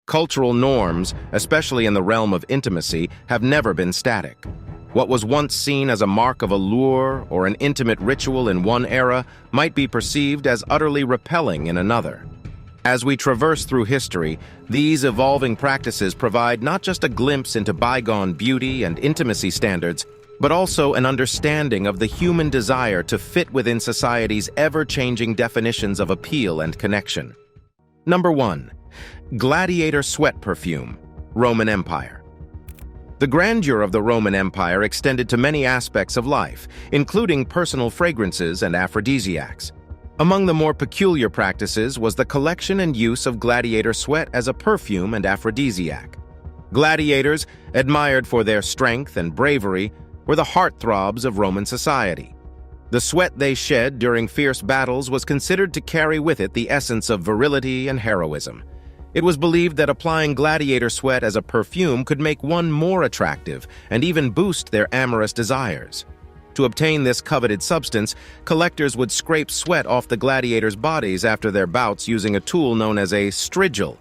Cultural norms, especially in the realm of intimacy, have never been static. What was once seen as a mark of allure or an intimate ritual in one era might be perceived as utterly repelling in another. As we traverse through history, these evolving practices provide not just a glimpse into bygone beauty and intimacy standards, but also an understanding of the human desire to fit within society's ever-changing definitions of appeal and connection. Number 1. Gladiator Sweat Perfume, Roman Empire. The grandeur of the Roman Empire extended to many aspects of life, including personal fragrances and aphrodisiacs. Among the more peculiar practices was the collection and use of gladiator sweat as a perfume and aphrodisiac. Gladiators, admired for their strength and bravery, were the heartthrobs of Roman society. The sweat they shed during fierce battles was considered to carry with it the essence of virility and heroism. It was believed that applying gladiator sweat as a perfume could make one more attractive and even boost their amorous desires. To obtain this coveted substance, collectors would scrape sweat off the gladiators' bodies after their bouts using a tool known as a strigil.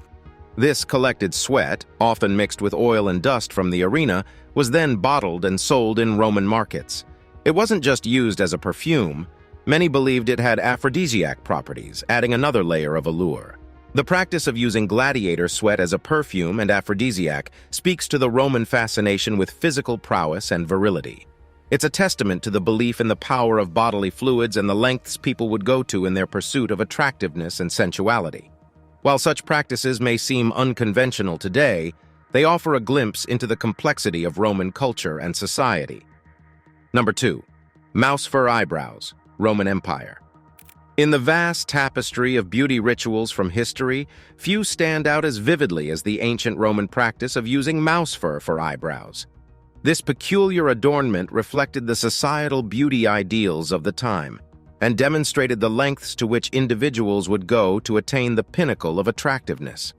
This collected sweat, often mixed with oil and dust from the arena, was then bottled and sold in Roman markets. It wasn't just used as a perfume. Many believed it had aphrodisiac properties, adding another layer of allure. The practice of using gladiator sweat as a perfume and aphrodisiac speaks to the Roman fascination with physical prowess and virility. It's a testament to the belief in the power of bodily fluids and the lengths people would go to in their pursuit of attractiveness and sensuality. While such practices may seem unconventional today, they offer a glimpse into the complexity of Roman culture and society. Number 2. Mouse fur eyebrows, Roman Empire. In the vast tapestry of beauty rituals from history, few stand out as vividly as the ancient Roman practice of using mouse fur for eyebrows. This peculiar adornment reflected the societal beauty ideals of the time and demonstrated the lengths to which individuals would go to attain the pinnacle of attractiveness.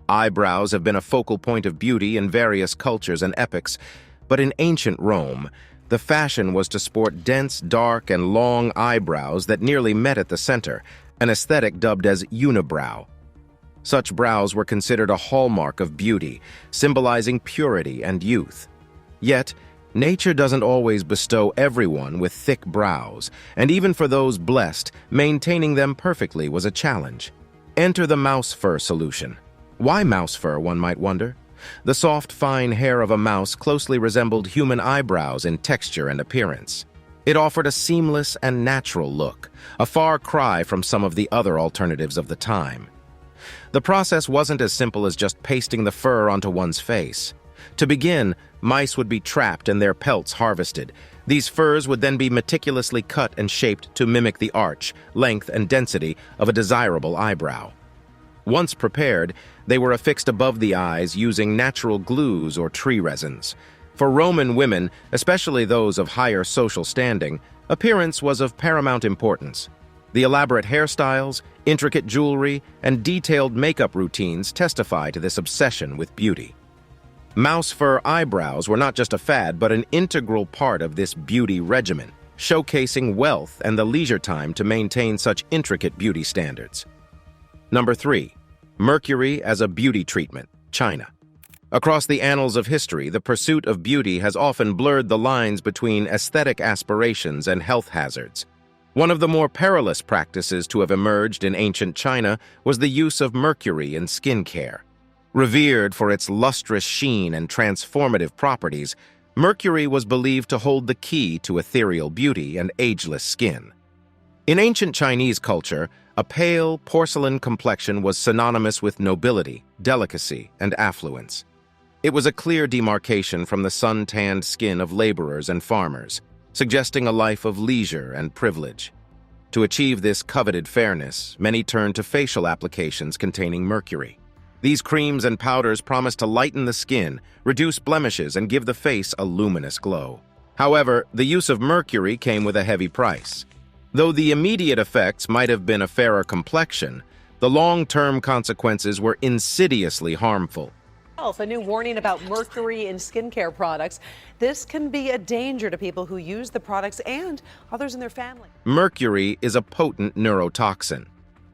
Eyebrows have been a focal point of beauty in various cultures and epochs, but in ancient Rome, the fashion was to sport dense, dark, and long eyebrows that nearly met at the center, an aesthetic dubbed as unibrow. Such brows were considered a hallmark of beauty, symbolizing purity and youth. Yet, nature doesn't always bestow everyone with thick brows, and even for those blessed, maintaining them perfectly was a challenge. Enter the mouse fur solution. Why mouse fur, one might wonder? The soft, fine hair of a mouse closely resembled human eyebrows in texture and appearance. It offered a seamless and natural look, a far cry from some of the other alternatives of the time. The process wasn't as simple as just pasting the fur onto one's face. To begin, mice would be trapped and their pelts harvested. These furs would then be meticulously cut and shaped to mimic the arch, length, and density of a desirable eyebrow. Once prepared, they were affixed above the eyes using natural glues or tree resins. For Roman women, especially those of higher social standing, appearance was of paramount importance. The elaborate hairstyles, intricate jewelry, and detailed makeup routines testify to this obsession with beauty. Mouse fur eyebrows were not just a fad, but an integral part of this beauty regimen, showcasing wealth and the leisure time to maintain such intricate beauty standards. Number 3. Mercury as a beauty treatment, China. Across the annals of history, the pursuit of beauty has often blurred the lines between aesthetic aspirations and health hazards. One of the more perilous practices to have emerged in ancient China was the use of mercury in skincare. Revered for its lustrous sheen and transformative properties, mercury was believed to hold the key to ethereal beauty and ageless skin. In ancient Chinese culture, a pale, porcelain complexion was synonymous with nobility, delicacy, and affluence. It was a clear demarcation from the sun-tanned skin of laborers and farmers, suggesting a life of leisure and privilege. To achieve this coveted fairness, many turned to facial applications containing mercury. These creams and powders promised to lighten the skin, reduce blemishes, and give the face a luminous glow. However, the use of mercury came with a heavy price. Though the immediate effects might have been a fairer complexion, the long-term consequences were insidiously harmful. A new warning about mercury in skincare products. This can be a danger to people who use the products and others in their family. Mercury is a potent neurotoxin.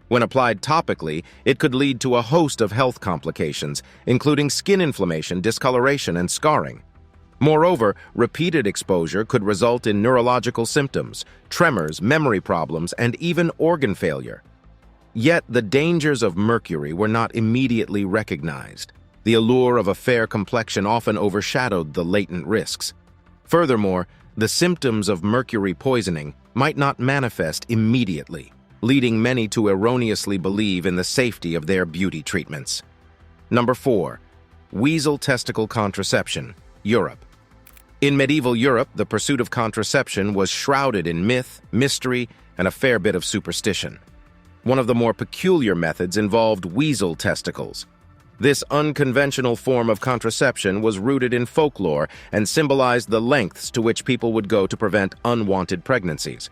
When applied topically, it could lead to a host of health complications, including skin inflammation, discoloration, and scarring. Moreover, repeated exposure could result in neurological symptoms, tremors, memory problems, and even organ failure. Yet the dangers of mercury were not immediately recognized. The allure of a fair complexion often overshadowed the latent risks. Furthermore, the symptoms of mercury poisoning might not manifest immediately, leading many to erroneously believe in the safety of their beauty treatments. Number 4. Weasel testicle contraception, Europe. In medieval Europe, the pursuit of contraception was shrouded in myth, mystery, and a fair bit of superstition. One of the more peculiar methods involved weasel testicles. This unconventional form of contraception was rooted in folklore and symbolized the lengths to which people would go to prevent unwanted pregnancies.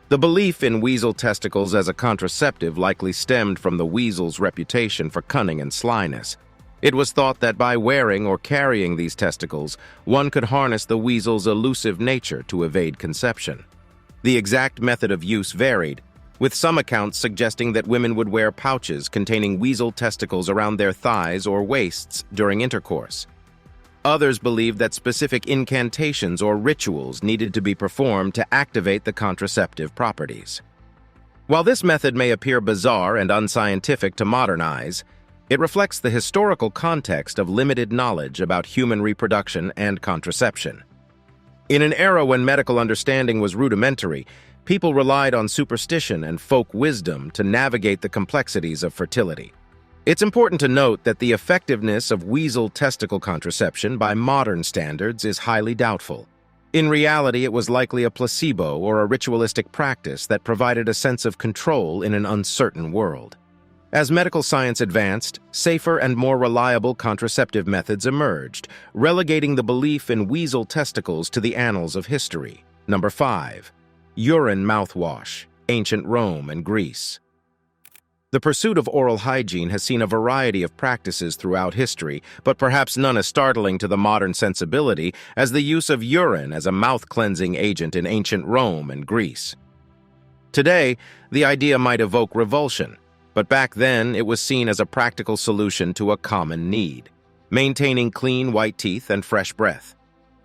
The belief in weasel testicles as a contraceptive likely stemmed from the weasel's reputation for cunning and slyness. It was thought that by wearing or carrying these testicles, one could harness the weasel's elusive nature to evade conception. The exact method of use varied, with some accounts suggesting that women would wear pouches containing weasel testicles around their thighs or waists during intercourse. Others believed that specific incantations or rituals needed to be performed to activate the contraceptive properties. While this method may appear bizarre and unscientific to modern eyes, it reflects the historical context of limited knowledge about human reproduction and contraception. In an era when medical understanding was rudimentary, people relied on superstition and folk wisdom to navigate the complexities of fertility. It's important to note that the effectiveness of weasel testicle contraception by modern standards is highly doubtful. In reality, it was likely a placebo or a ritualistic practice that provided a sense of control in an uncertain world. As medical science advanced, safer and more reliable contraceptive methods emerged, relegating the belief in weasel testicles to the annals of history. Number 5. Urine mouthwash, ancient Rome and Greece. The pursuit of oral hygiene has seen a variety of practices throughout history, but perhaps none as startling to the modern sensibility as the use of urine as a mouth-cleansing agent in ancient Rome and Greece. Today, the idea might evoke revulsion, but back then it was seen as a practical solution to a common need: maintaining clean white teeth and fresh breath.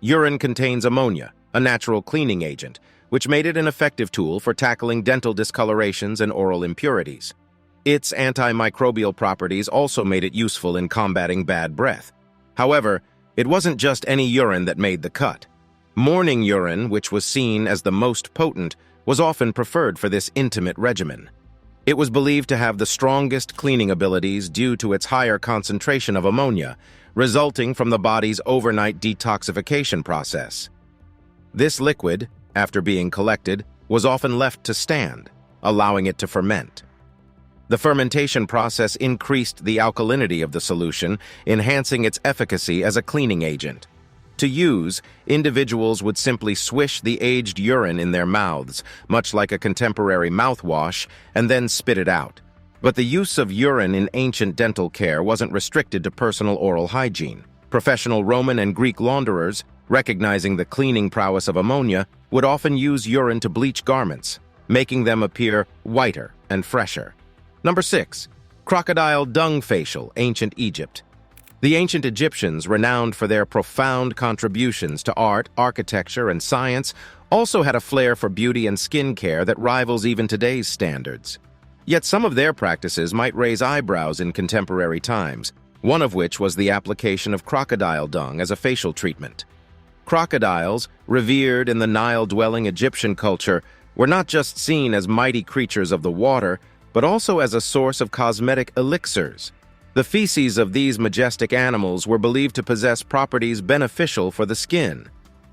Urine contains ammonia, a natural cleaning agent, which made it an effective tool for tackling dental discolorations and oral impurities. Its antimicrobial properties also made it useful in combating bad breath. However, it wasn't just any urine that made the cut. Morning urine, which was seen as the most potent, was often preferred for this intimate regimen. It was believed to have the strongest cleaning abilities due to its higher concentration of ammonia, resulting from the body's overnight detoxification process. This liquid, after being collected, was often left to stand, allowing it to ferment. The fermentation process increased the alkalinity of the solution, enhancing its efficacy as a cleaning agent. To use, individuals would simply swish the aged urine in their mouths, much like a contemporary mouthwash, and then spit it out. But the use of urine in ancient dental care wasn't restricted to personal oral hygiene. Professional Roman and Greek launderers, recognizing the cleaning prowess of ammonia, would often use urine to bleach garments, making them appear whiter and fresher. Number 6. Crocodile dung facial, ancient Egypt. The ancient Egyptians, renowned for their profound contributions to art, architecture, and science, also had a flair for beauty and skin care that rivals even today's standards. Yet some of their practices might raise eyebrows in contemporary times, one of which was the application of crocodile dung as a facial treatment. Crocodiles, revered in the Nile-dwelling Egyptian culture, were not just seen as mighty creatures of the water, but also as a source of cosmetic elixirs. The feces of these majestic animals were believed to possess properties beneficial for the skin.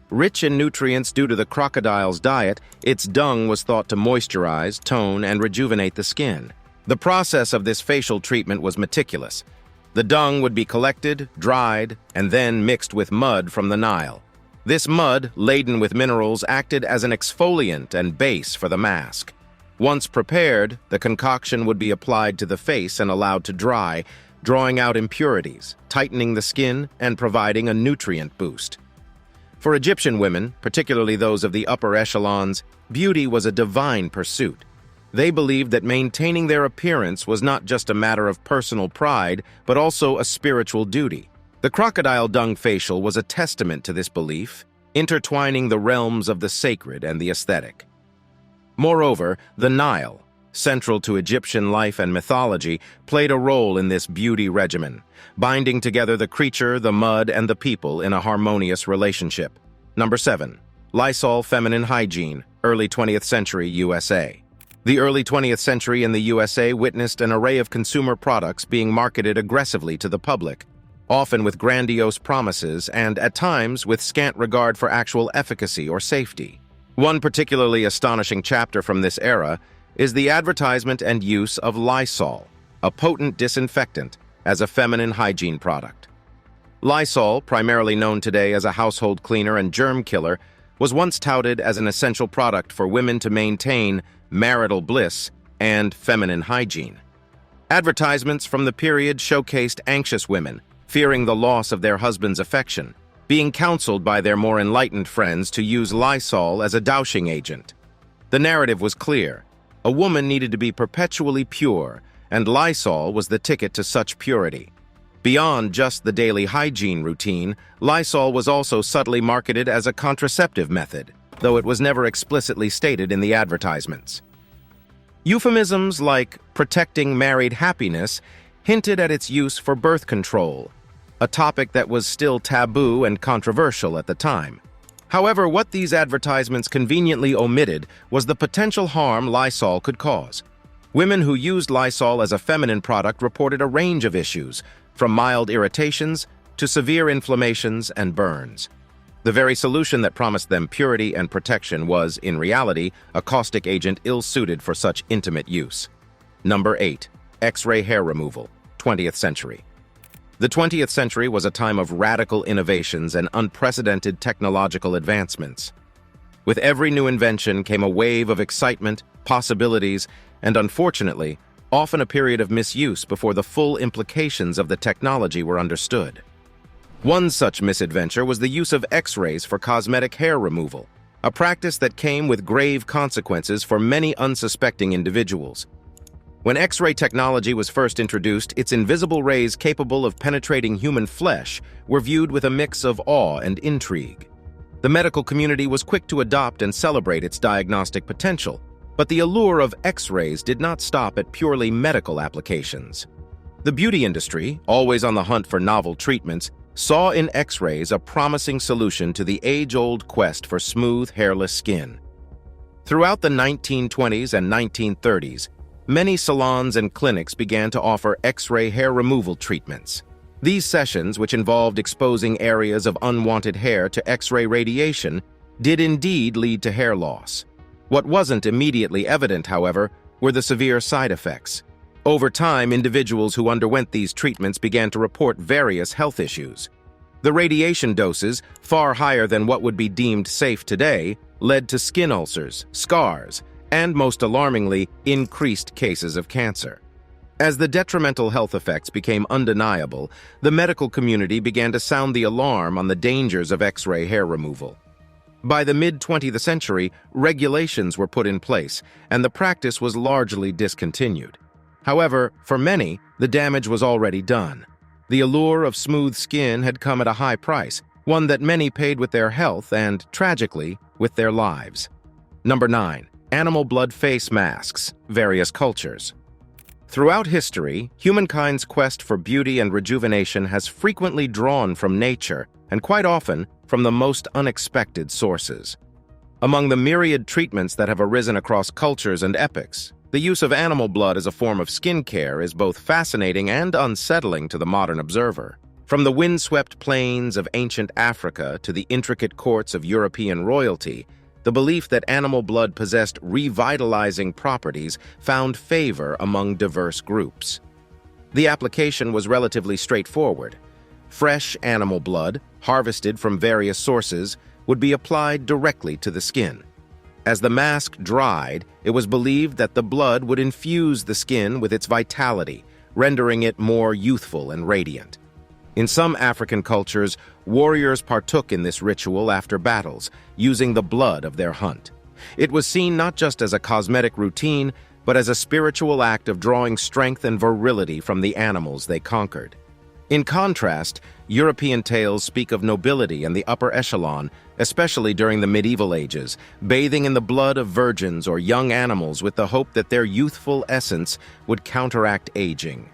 Rich in nutrients due to the crocodile's diet, its dung was thought to moisturize, tone, and rejuvenate the skin. The process of this facial treatment was meticulous. The dung would be collected, dried, and then mixed with mud from the Nile. This mud, laden with minerals, acted as an exfoliant and base for the mask. Once prepared, the concoction would be applied to the face and allowed to dry, drawing out impurities, tightening the skin, and providing a nutrient boost. For Egyptian women, particularly those of the upper echelons, beauty was a divine pursuit. They believed that maintaining their appearance was not just a matter of personal pride, but also a spiritual duty. The crocodile dung facial was a testament to this belief, intertwining the realms of the sacred and the aesthetic. Moreover, the Nile, central to Egyptian life and mythology, played a role in this beauty regimen, binding together the creature, the mud, and the people in a harmonious relationship. Number 7. Lysol Feminine Hygiene, early 20th century USA. The early 20th century in the USA witnessed an array of consumer products being marketed aggressively to the public, often with grandiose promises and, at times, with scant regard for actual efficacy or safety. One particularly astonishing chapter from this era is the advertisement and use of Lysol, a potent disinfectant, as a feminine hygiene product. Lysol, primarily known today as a household cleaner and germ killer, was once touted as an essential product for women to maintain marital bliss and feminine hygiene. Advertisements from the period showcased anxious women, fearing the loss of their husband's affection, being counseled by their more enlightened friends to use Lysol as a douching agent. The narrative was clear. A woman needed to be perpetually pure, and Lysol was the ticket to such purity. Beyond just the daily hygiene routine, Lysol was also subtly marketed as a contraceptive method, though it was never explicitly stated in the advertisements. Euphemisms like protecting married happiness hinted at its use for birth control, a topic that was still taboo and controversial at the time. However, what these advertisements conveniently omitted was the potential harm Lysol could cause. Women who used Lysol as a feminine product reported a range of issues, from mild irritations to severe inflammations and burns. The very solution that promised them purity and protection was, in reality, a caustic agent ill-suited for such intimate use. Number 8. X-ray hair removal, 20th century. The 20th century was a time of radical innovations and unprecedented technological advancements. With every new invention came a wave of excitement, possibilities, and unfortunately, often a period of misuse before the full implications of the technology were understood. One such misadventure was the use of X-rays for cosmetic hair removal, a practice that came with grave consequences for many unsuspecting individuals. When X-ray technology was first introduced, its invisible rays capable of penetrating human flesh were viewed with a mix of awe and intrigue. The medical community was quick to adopt and celebrate its diagnostic potential, but the allure of X-rays did not stop at purely medical applications. The beauty industry, always on the hunt for novel treatments, saw in X-rays a promising solution to the age-old quest for smooth, hairless skin. Throughout the 1920s and 1930s, many salons and clinics began to offer X-ray hair removal treatments. These sessions, which involved exposing areas of unwanted hair to X-ray radiation, did indeed lead to hair loss. What wasn't immediately evident, however, were the severe side effects. Over time, individuals who underwent these treatments began to report various health issues. The radiation doses, far higher than what would be deemed safe today, led to skin ulcers, scars, and, most alarmingly, increased cases of cancer. As the detrimental health effects became undeniable, the medical community began to sound the alarm on the dangers of X-ray hair removal. By the mid-20th century, regulations were put in place, and the practice was largely discontinued. However, for many, the damage was already done. The allure of smooth skin had come at a high price, one that many paid with their health and, tragically, with their lives. Number 9. Animal blood face masks, various cultures. Throughout history, humankind's quest for beauty and rejuvenation has frequently drawn from nature, and quite often from the most unexpected sources. Among the myriad treatments that have arisen across cultures and epochs, the use of animal blood as a form of skincare is both fascinating and unsettling to the modern observer. From the windswept plains of ancient Africa to the intricate courts of European royalty, the belief that animal blood possessed revitalizing properties found favor among diverse groups. The application was relatively straightforward. Fresh animal blood, harvested from various sources, would be applied directly to the skin. As the mask dried, it was believed that the blood would infuse the skin with its vitality, rendering it more youthful and radiant. In some African cultures, warriors partook in this ritual after battles, using the blood of their hunt. It was seen not just as a cosmetic routine, but as a spiritual act of drawing strength and virility from the animals they conquered. In contrast, European tales speak of nobility and the upper echelon, especially during the medieval ages, bathing in the blood of virgins or young animals with the hope that their youthful essence would counteract aging.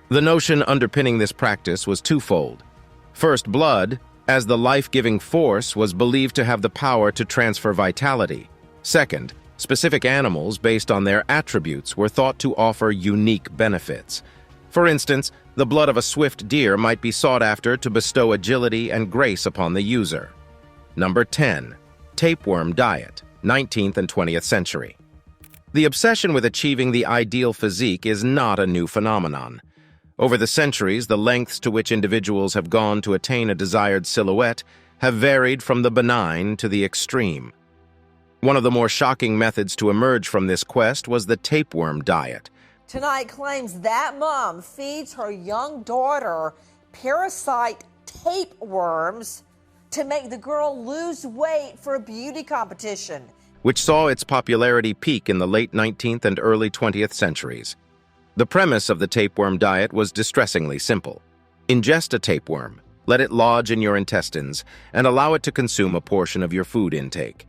The notion underpinning this practice was twofold. First, blood, as the life-giving force, was believed to have the power to transfer vitality. Second, specific animals based on their attributes were thought to offer unique benefits. For instance, the blood of a swift deer might be sought after to bestow agility and grace upon the user. Number 10. Tapeworm diet, 19th and 20th century. The obsession with achieving the ideal physique is not a new phenomenon. Over the centuries, the lengths to which individuals have gone to attain a desired silhouette have varied from the benign to the extreme. One of the more shocking methods to emerge from this quest was the tapeworm diet. Tonight claims that mom feeds her young daughter parasite tapeworms to make the girl lose weight for a beauty competition, which saw its popularity peak in the late 19th and early 20th centuries. The premise of the tapeworm diet was distressingly simple. Ingest a tapeworm, let it lodge in your intestines, and allow it to consume a portion of your food intake.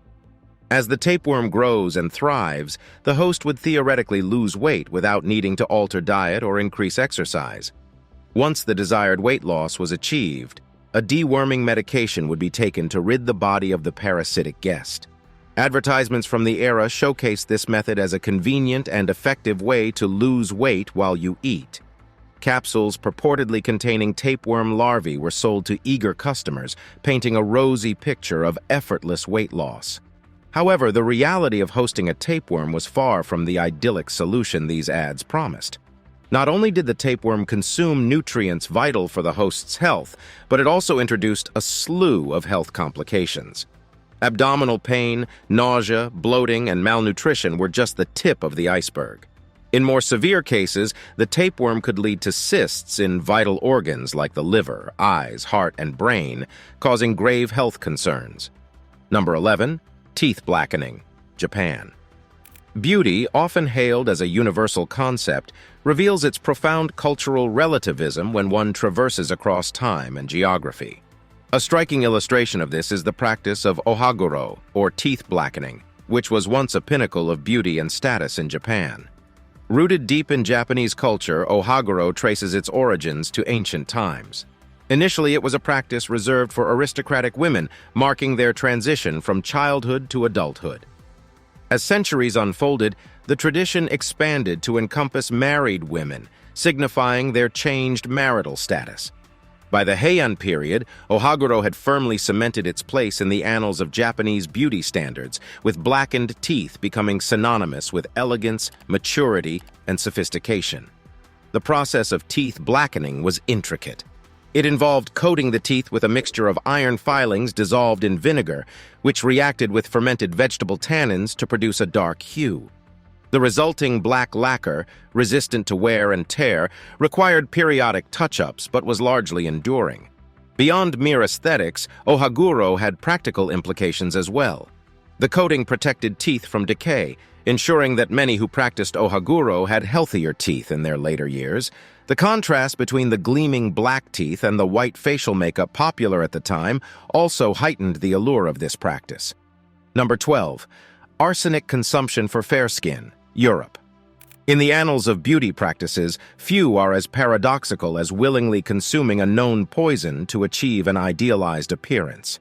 As the tapeworm grows and thrives, the host would theoretically lose weight without needing to alter diet or increase exercise. Once the desired weight loss was achieved, a deworming medication would be taken to rid the body of the parasitic guest. Advertisements from the era showcased this method as a convenient and effective way to lose weight while you eat. Capsules purportedly containing tapeworm larvae were sold to eager customers, painting a rosy picture of effortless weight loss. However, the reality of hosting a tapeworm was far from the idyllic solution these ads promised. Not only did the tapeworm consume nutrients vital for the host's health, but it also introduced a slew of health complications. Abdominal pain, nausea, bloating, and malnutrition were just the tip of the iceberg. In more severe cases, the tapeworm could lead to cysts in vital organs like the liver, eyes, heart, and brain, causing grave health concerns. Number 11. Teeth blackening, Japan. Beauty, often hailed as a universal concept, reveals its profound cultural relativism when one traverses across time and geography. A striking illustration of this is the practice of ohaguro, or teeth blackening, which was once a pinnacle of beauty and status in Japan. Rooted deep in Japanese culture, ohaguro traces its origins to ancient times. Initially, it was a practice reserved for aristocratic women, marking their transition from childhood to adulthood. As centuries unfolded, the tradition expanded to encompass married women, signifying their changed marital status. By the Heian period, ohaguro had firmly cemented its place in the annals of Japanese beauty standards, with blackened teeth becoming synonymous with elegance, maturity, and sophistication. The process of teeth blackening was intricate. It involved coating the teeth with a mixture of iron filings dissolved in vinegar, which reacted with fermented vegetable tannins to produce a dark hue. The resulting black lacquer, resistant to wear and tear, required periodic touch-ups but was largely enduring. Beyond mere aesthetics, ohaguro had practical implications as well. The coating protected teeth from decay, ensuring that many who practiced ohaguro had healthier teeth in their later years. The contrast between the gleaming black teeth and the white facial makeup popular at the time also heightened the allure of this practice. Number 12. Arsenic consumption for fair skin, Europe. In the annals of beauty practices, few are as paradoxical as willingly consuming a known poison to achieve an idealized appearance.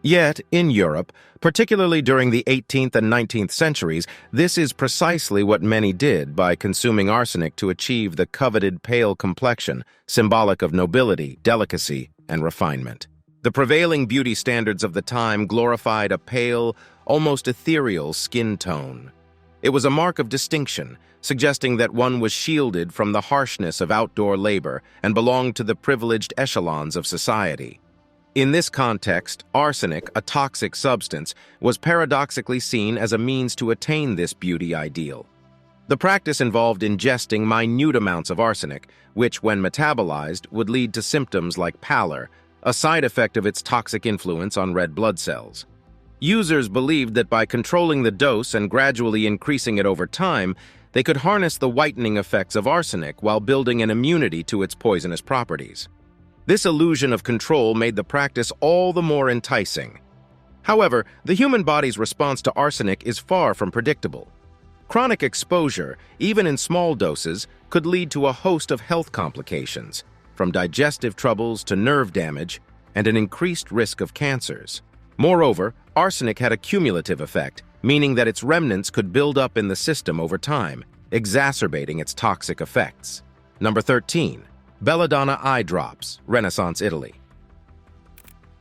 Yet, in Europe, particularly during the 18th and 19th centuries, this is precisely what many did by consuming arsenic to achieve the coveted pale complexion, symbolic of nobility, delicacy, and refinement. The prevailing beauty standards of the time glorified a pale, almost ethereal skin tone. It was a mark of distinction, suggesting that one was shielded from the harshness of outdoor labor and belonged to the privileged echelons of society. In this context, arsenic, a toxic substance, was paradoxically seen as a means to attain this beauty ideal. The practice involved ingesting minute amounts of arsenic, which, when metabolized, would lead to symptoms like pallor, a side effect of its toxic influence on red blood cells. Users believed that by controlling the dose and gradually increasing it over time, they could harness the whitening effects of arsenic while building an immunity to its poisonous properties. This illusion of control made the practice all the more enticing. However, the human body's response to arsenic is far from predictable. Chronic exposure, even in small doses, could lead to a host of health complications, from digestive troubles to nerve damage, and an increased risk of cancers. Moreover, arsenic had a cumulative effect, meaning that its remnants could build up in the system over time, exacerbating its toxic effects. Number 13. Belladonna Eye Drops, Renaissance Italy.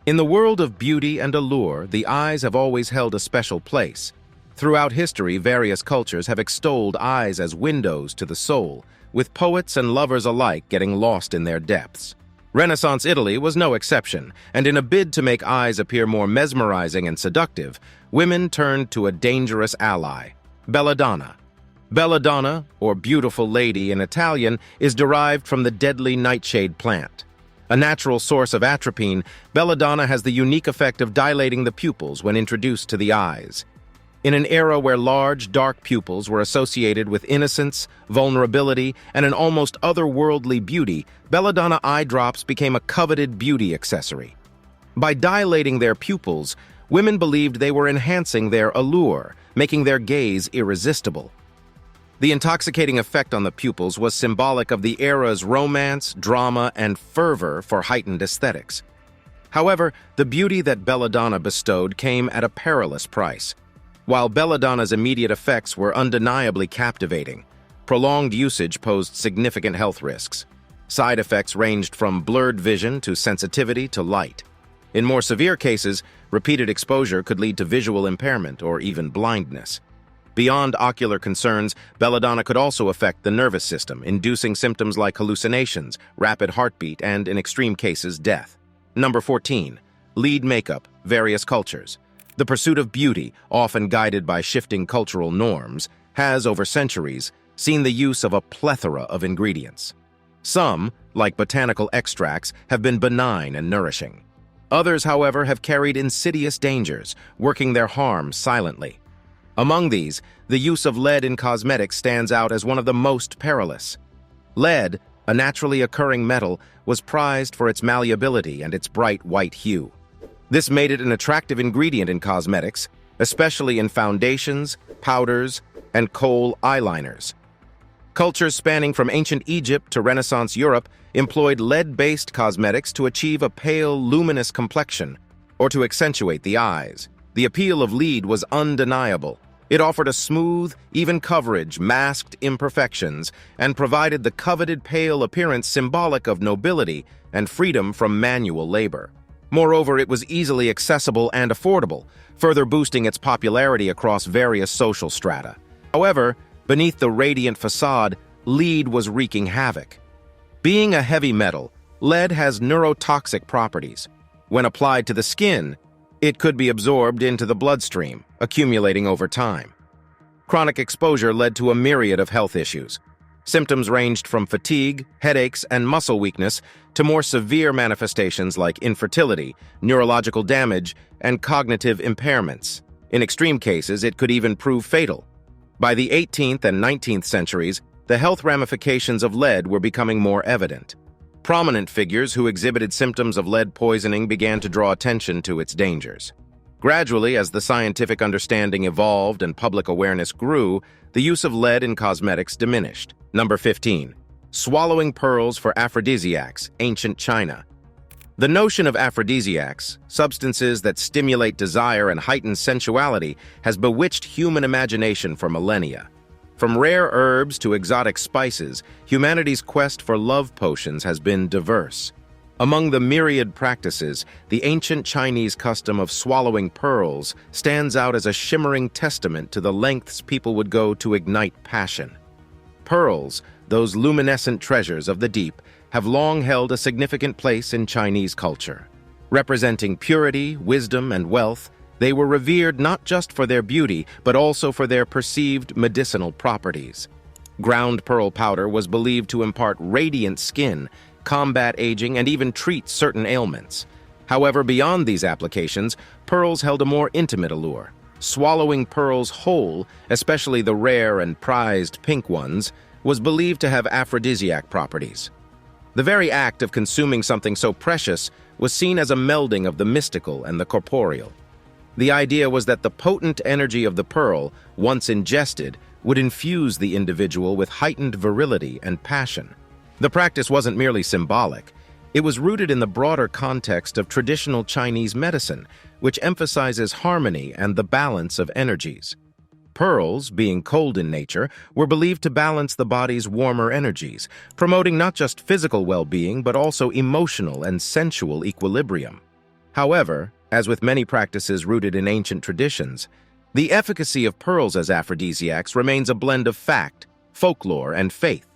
In the world of beauty and allure, the eyes have always held a special place. Throughout history, various cultures have extolled eyes as windows to the soul, with poets and lovers alike getting lost in their depths. Renaissance Italy was no exception, and in a bid to make eyes appear more mesmerizing and seductive, women turned to a dangerous ally, belladonna. Belladonna, or beautiful lady in Italian, is derived from the deadly nightshade plant. A natural source of atropine, belladonna has the unique effect of dilating the pupils when introduced to the eyes. In an era where large, dark pupils were associated with innocence, vulnerability, and an almost otherworldly beauty, belladonna eye drops became a coveted beauty accessory. By dilating their pupils, women believed they were enhancing their allure, making their gaze irresistible. The intoxicating effect on the pupils was symbolic of the era's romance, drama, and fervor for heightened aesthetics. However, the beauty that belladonna bestowed came at a perilous price. While belladonna's immediate effects were undeniably captivating, prolonged usage posed significant health risks. Side effects ranged from blurred vision to sensitivity to light. In more severe cases, repeated exposure could lead to visual impairment or even blindness. Beyond ocular concerns, belladonna could also affect the nervous system, inducing symptoms like hallucinations, rapid heartbeat, and, in extreme cases, death. Number 14. Lead makeup, various cultures. The pursuit of beauty, often guided by shifting cultural norms, has, over centuries, seen the use of a plethora of ingredients. Some, like botanical extracts, have been benign and nourishing. Others, however, have carried insidious dangers, working their harm silently. Among these, the use of lead in cosmetics stands out as one of the most perilous. Lead, a naturally occurring metal, was prized for its malleability and its bright white hue. This made it an attractive ingredient in cosmetics, especially in foundations, powders, and kohl eyeliners. Cultures spanning from ancient Egypt to Renaissance Europe employed lead-based cosmetics to achieve a pale, luminous complexion, or to accentuate the eyes. The appeal of lead was undeniable. It offered a smooth, even coverage, masked imperfections, and provided the coveted pale appearance symbolic of nobility and freedom from manual labor. Moreover, it was easily accessible and affordable, further boosting its popularity across various social strata. However, beneath the radiant facade, lead was wreaking havoc. Being a heavy metal, lead has neurotoxic properties. When applied to the skin, it could be absorbed into the bloodstream, accumulating over time. Chronic exposure led to a myriad of health issues. Symptoms ranged from fatigue, headaches, and muscle weakness to more severe manifestations like infertility, neurological damage, and cognitive impairments. In extreme cases, it could even prove fatal. By the 18th and 19th centuries, the health ramifications of lead were becoming more evident. Prominent figures who exhibited symptoms of lead poisoning began to draw attention to its dangers. Gradually, as the scientific understanding evolved and public awareness grew, the use of lead in cosmetics diminished. Number 15. Swallowing pearls for aphrodisiacs, ancient China. The notion of aphrodisiacs, substances that stimulate desire and heighten sensuality, has bewitched human imagination for millennia. From rare herbs to exotic spices, humanity's quest for love potions has been diverse. Among the myriad practices, the ancient Chinese custom of swallowing pearls stands out as a shimmering testament to the lengths people would go to ignite passion. Pearls, those luminescent treasures of the deep, have long held a significant place in Chinese culture. Representing purity, wisdom, and wealth, they were revered not just for their beauty, but also for their perceived medicinal properties. Ground pearl powder was believed to impart radiant skin, combat aging, and even treat certain ailments. However, beyond these applications, pearls held a more intimate allure. Swallowing pearls whole, especially the rare and prized pink ones, was believed to have aphrodisiac properties. The very act of consuming something so precious was seen as a melding of the mystical and the corporeal. The idea was that the potent energy of the pearl, once ingested, would infuse the individual with heightened virility and passion. The practice wasn't merely symbolic. It was rooted in the broader context of traditional Chinese medicine, which emphasizes harmony and the balance of energies. Pearls, being cold in nature, were believed to balance the body's warmer energies, promoting not just physical well-being but also emotional and sensual equilibrium. However, as with many practices rooted in ancient traditions, the efficacy of pearls as aphrodisiacs remains a blend of fact, folklore, and faith.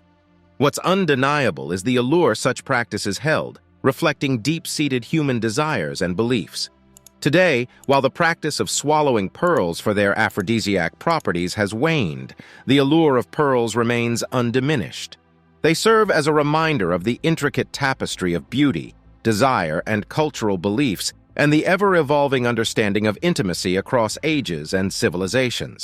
What's undeniable is the allure such practices held, reflecting deep-seated human desires and beliefs. Today, while the practice of swallowing pearls for their aphrodisiac properties has waned, the allure of pearls remains undiminished. They serve as a reminder of the intricate tapestry of beauty, desire, and cultural beliefs, and the ever-evolving understanding of intimacy across ages and civilizations.